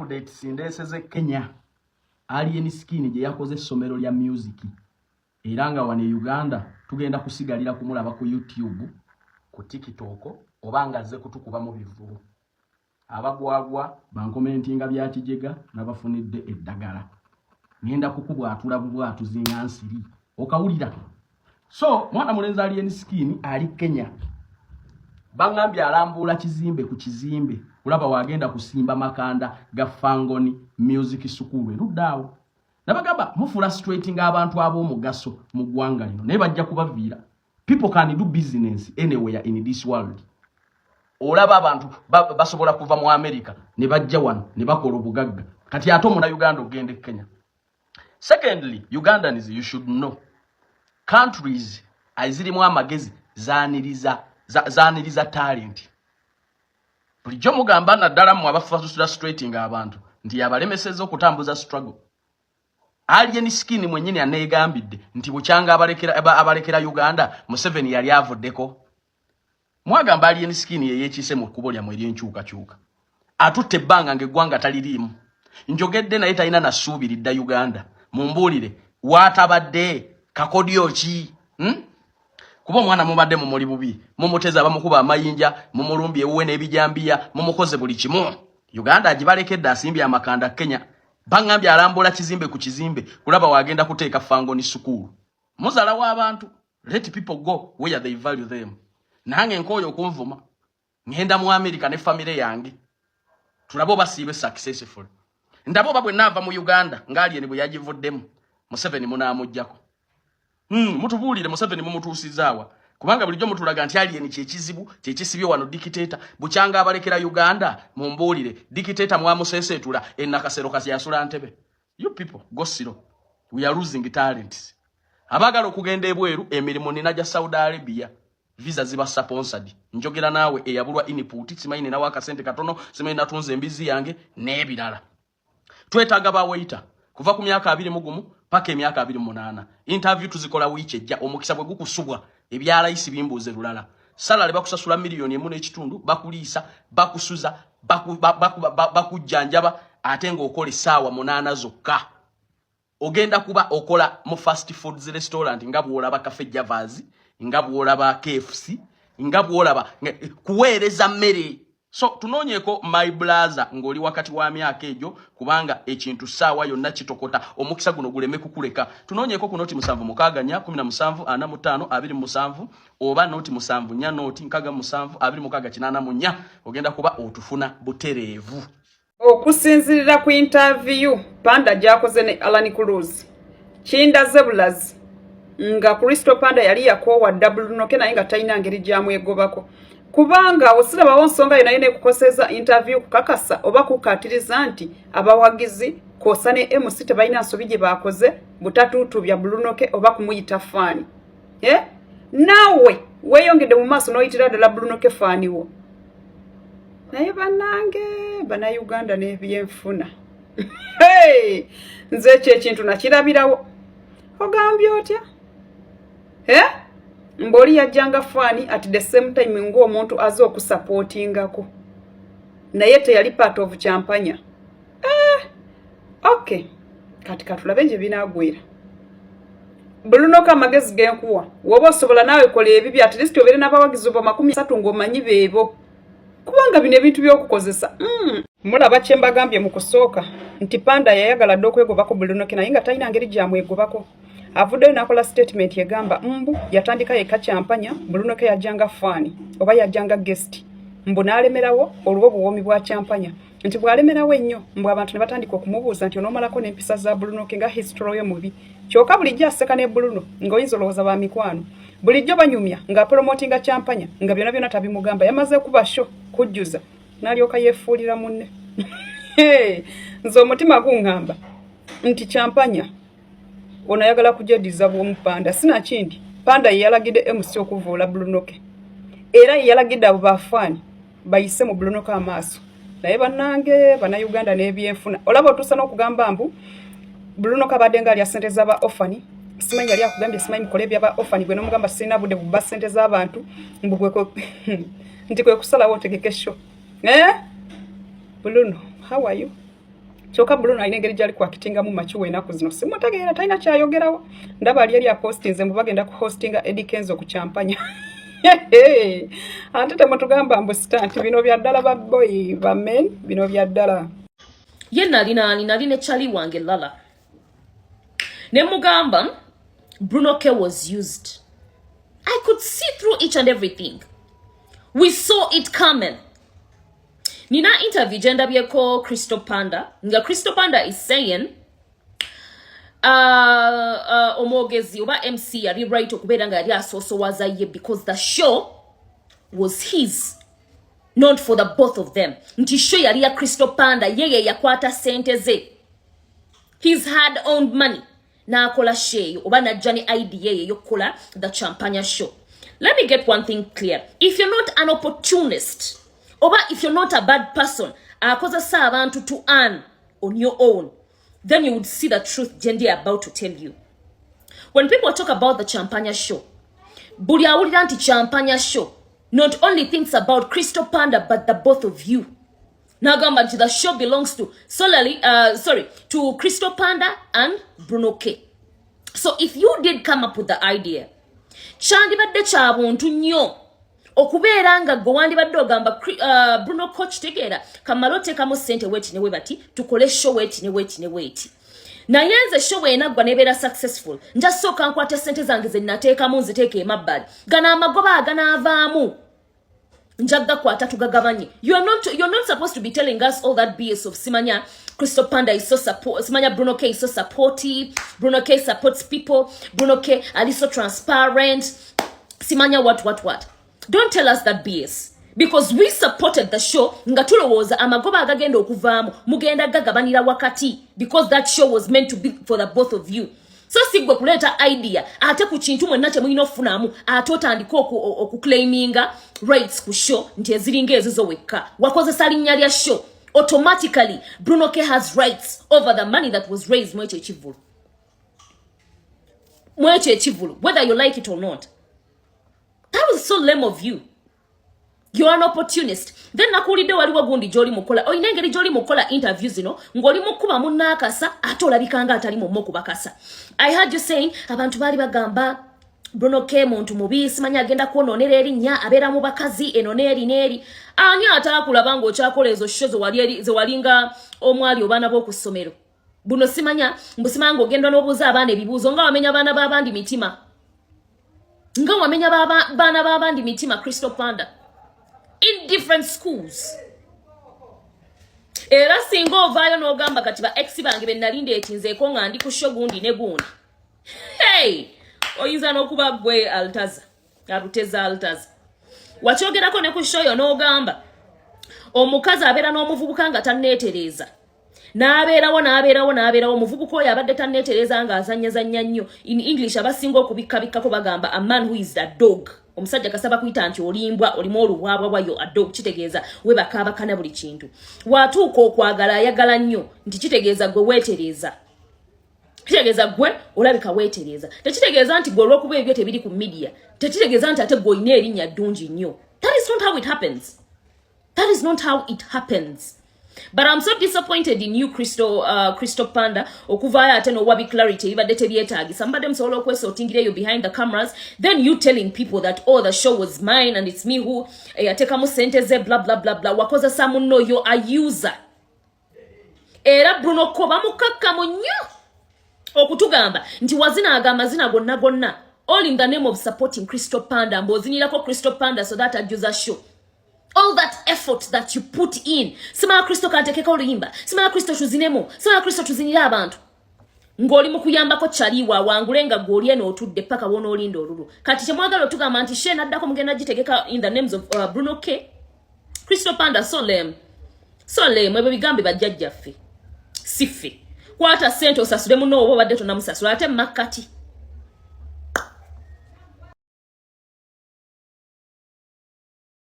updates ndeseze Kenya alien skin je yakoze somero lya music eranga wane Uganda tugenda kusigalira kumulaba ku YouTube ku TikTok obanga ze kutukuba mu bivulu abagwagwa bankomentinga byakijega nabafunidde eddagala ngenda kukubwatula bubwatu zinyansiri okawulira so mwana mulenzi alien skin ali Kenya bangambye alambula kizimbe ku kizimbe kulaba wagenda kusimba makanda ga Fangoni Music School eruddawo nabagamba mu frustrating abantu abo mugaso mu gwanga lino naye bajja kubaviira. People can do business anywhere in this world. Olaba abantu basobola kuva mu America ne bajja wano ne bakola obugagga kati ate mu na Uganda ogende Kenya. Secondly, Ugandans, you should know countries azirimu amagezi zaniriza talent. Bulijjo mugamba naddala mu frustrating abantu nti yabalemeseza okutambuza struggle. Alien skin mwennyini aneegambidde nti bukyanga abalekera Uganda Museveni yali avuddeko. Mwagamba alien skin yeyekise mu kkubo lya mweri enkyukakyuka. Atutte ebbanga ng'eggwanga taliriimu. Njogedde naye talina nasuubiridda Uganda. Mumbuulire waatabadde kakodyo ki? Kuba omwana mubadde mu muli bubi. Mumuteza bamukuba amayinja, mumulumbye ewuwe n'ebijambiya, mumukoze buli kimu. Uganda agibalekedde asimbye amakanda Kenya. Bangambye alambula kizimbe ku kizimbe kulaba wagenda kuteeka Fangoni School. Muzala w'abantu. Let people go where they value them. Nange nkoyo okunvuma. Ngenda mu America ne family yange. Tulabo basiibe successful. Ndabo babwe nava mu Uganda ngali bwe yagivuddemu. Museveni munaamujjako. Mutubuulire Museveni mumutuusizaawa. Kubanga bulijjo mutulaga nti alien kyekisibye wano dictator bukyanga abalekera Uganda mumbuulire dictator mwamusesetula enakasero kasi yasula ntebe. You people go siro. We are losing talents. Abagala okugenda ebweru emirimu ninaja Saudi Arabia. Visa ziba sponsored. Njogera naawe eyabulwa input simayine nawe akasente katono simayine natunze embizi yange n'ebirala. Twetaaga ba waiter kuva ku myaka 2 mugumu paka emyaka 28. Interview tuzikola wiiki ejja omukisa bwe gukusubwa ebyala isi bimbuze lulala. Salary bakusasula milioni 1.5 bakuliisa bakusuza bakujjanjaba ate ng'okola essaawa 8 zokka. Ogenda kuba okola mu fast foods restaurant nga bwolaba Cafe Javazi nga bwolaba KFC nga bwolaba kuweereza mmere. So tunoonyeko my brother ngoli wakati wa myaka ejo kubanga ekintu saawa yonna kitokota omukisa guno guleme kukuleka. Tunoonyeko ku noti 7 mukaganya 17 45 27 oba noti 7 nya noti nkaga 7 29 ogenda kuba otufuna butereevu. Okusinzirira ku interview Panda gyakoze ne Alan Cruz Kinda Zebulaz nga Crystal Panda yali yakowa Ebya Bruno K naye nga talina ngeri gyamwegobako. Kubanga osiraba wonsonga yena kukoseza interview kukakasa oba kukatiriza nti abawagizi kosane MC tebalina nsobije bakoze butatutu Ebya Bruno K oba kumuyita fani. Nawe weyongede mu maaso noyitira Ebya Bruno K fani wo. Naye banange bana Uganda n'ebyenfuna. Hey! Nze ekintu nakirabirawo. Ogambye otya? Mboli yajjanga fani at the same time ngo omuntu azo okusupportingako. Naye teyali part of Champanya. Okay. Katika tulabe nje binagwira. Bruno K magezi genkuwa. Woba osobola nawe kola ebibi at least obere n'abawagizi oba 30 ngomanyi bebo. Kubanga bino ebintu by'okukozesa. Mulaba kyemba gambye mu kusooka nti Panda yayagala ddo okwegobako Bruno K naye nga talina ngeri gyamwegobako. Avuddeyo nakola statement yegamba yatandika yeka Champanya Bruno K yajjanga fani oba yajjanga guest mbu n'alemerawo olwo buwomi bwa Champanya nti bwalemerawo ennyo mbu abantu ne batandika okumubuuza nti onomalako n'empisa za Bruno K nga history yo mubi kyokka bulijjo aseka ne Bruno ng'oyinza olowooza ba mikwano bulijjo banyumya nga promotinga Champanya nga byonna tabimugamba yamaze kuba sho kujjuza n'alyoka yeefuulira munne. Nze omutima guŋŋamba nti Champanya ono ayagala kujediza bw'omu Panda sina kindi Panda yalagide MC okuvuula Bruno K era yalagide abo bafani bayise mu Bruno K amaaso naye bannange bana Uganda n'ebyenfuna olaba otuusa n'okugamba mbu Bruno K abadde nga alya ssente z'aba orphani simanyi yali akugambye simanyi mukole by'aba orphani gwe n'omugamba sirina budde bubba ssente z'abantu mbu nti kwe kusalawo otegeke sho. Bruno, how are you? Choka Bruno alina engeri gyali kwakitinga mu machu enaku zino simutegeera talina kyayogerawo ndaba ali ya postinze mu bagenda ku hostinga Eddie Kenzo ku Champanya ate temutugamba mbu stanti bino bya ddala ba boy ba men bino bya ddala yenna alina chali wange lala ne mugamba Bruno K was used. I could see through each and everything. We saw it coming. Nina interview gender byeko Crystal Panda. Nga Crystal Panda is saying omogezi oba MC yali right okubera nga yali asoso wazaye because the show was his, not for the both of them. Nti show yali ya Crystal Panda yeye yakwata sente ze. His hard-earned money. Na akola share oba najjani idea ye yokola the Champanya show. Let me get one thing clear. If you're not an opportunist, oba if you're not a bad person, akoza sa abantu to earn on your own, then you would see the truth Jendi about to tell you. When people talk about the Champanya show, buli awulira nti Champanya show not only thinks about Crystal Panda but the both of you. Nagamba nti the show belongs to to Crystal Panda and Bruno K. So if you did come up with the idea, chandibadde kya buntu nnyo okubeera nga gwe wandibadde ogamba Bruno Coach tegeera kamalote kamo sente weti ne webati tukole show weti ne weti ne weti. Naye nze show enagwa nebeera successful njasooka nkwate sente zange ze nnateekamu nziteeke emabbali gana amagoba aganaavaamu njaga kwata tugagabanye. You're not supposed to be telling us all that BS of Simanya Crystal Panda is so Simanya Bruno K is so supportive, Bruno K supports people, Bruno K is so transparent, Simanya what. Don't tell us that BS. Because we supported the show, nga tulowooza amagoba agagenda okuvaamu mugenda gagabanira wakati, because that show was meant to be for the both of you. So sigwe kuleta idea ate ku kintu mwenna kye mulina okufunamu ate otandika okuclaiminga rights ku show nti eziringa ezizo wekka wakozesa linnya lya show. Automatically Bruno K has rights over the money that was raised mwekyo ekivulu, whether you like it or not. That was so lame of you. You're an opportunist. Then nakulide waliwo gundi joli mukola. Oyina engeri joli mukola interviews zino ngoli mukuba munakasa ate olabikanga atali mu kubakasa. I heard you saying abantu bali bagamba Bruno K muntu mubi simanya agenda kwononera erinnya abeera mu bakazi enoneri neri. Ani atakulaba ngo kyakola ezo show ze walinga omwali obana b'okusomero. Buno simanya mbusimanga ogenda n'obuuza abaana ebibuuzo nga wamenya abaana b'abandi mitima. Nga wamenya baana b'abandi mitima Crystal Panda. In different schools. Era singa ovaayo n'ogamba kati ba ex bange be nalinde ekinzeeko nga ndi ku show gundi ne gundi. Hey! Oyinza n'okuba gwe Aluteza Altaza. Wakyogerako ne ku show yo n'ogamba omukazi abeera n'omuvubuka nga tanneetereza. N'abeerawo omuvubuka oyo abadde tanneetereza nga azannyazannya nnyo. In English abasinga okubikkako bagamba a man who is a dog. Omusajja kasaba kuyita nti olimbwa olimu oluwaabwa bwayo adog kitegeeza we bakaabakana buli kintu. Watuuka okwagala ayagala nnyo nti kitegeeza gwe weetereza. Kitegeeza gwe olabika weetereza. Tekitegeeza nti gwe olw'okuba ebyo tebiri ku media. Tekitegeeza nti ate gwe olina erinnya ddungi nnyo. That is not how it happens. That is not how it happens. But I'm so disappointed in you, Crystal Panda. Okuvaya ate no wabi clarity. Ibadde tebyetaagi. Somebody msobola okwesa otingireyo behind the cameras. Then you telling people that, oh, the show was mine and it's me who atekamu sente ze blah blah blah blah. Wakoza samuno you're a user. Era Bruno K bamukakkamu nnyo okutugamba nti wazina agamba zina gonna. All in the name of supporting Crystal Panda. Mbozinirako Crystal Panda so that ajuza show. All that effort that you put in. Simala Crystal kantekeka oluyimba. Simala Crystal tuzinemo. Simala Crystal tuzinira abantu. Ngoli mukuyambako chaliwa wangulenga goliye n'otudde paka wona olinda olulu. Kati kyemwagala otugamba nti she naddako mugenda gitegeka in the names of Bruno K. Crystal Panda so lame. Ebyo bigambe bajjajjaffe. Siffe. Kwata sente osasule muno oba badde tonamusasula ate makati.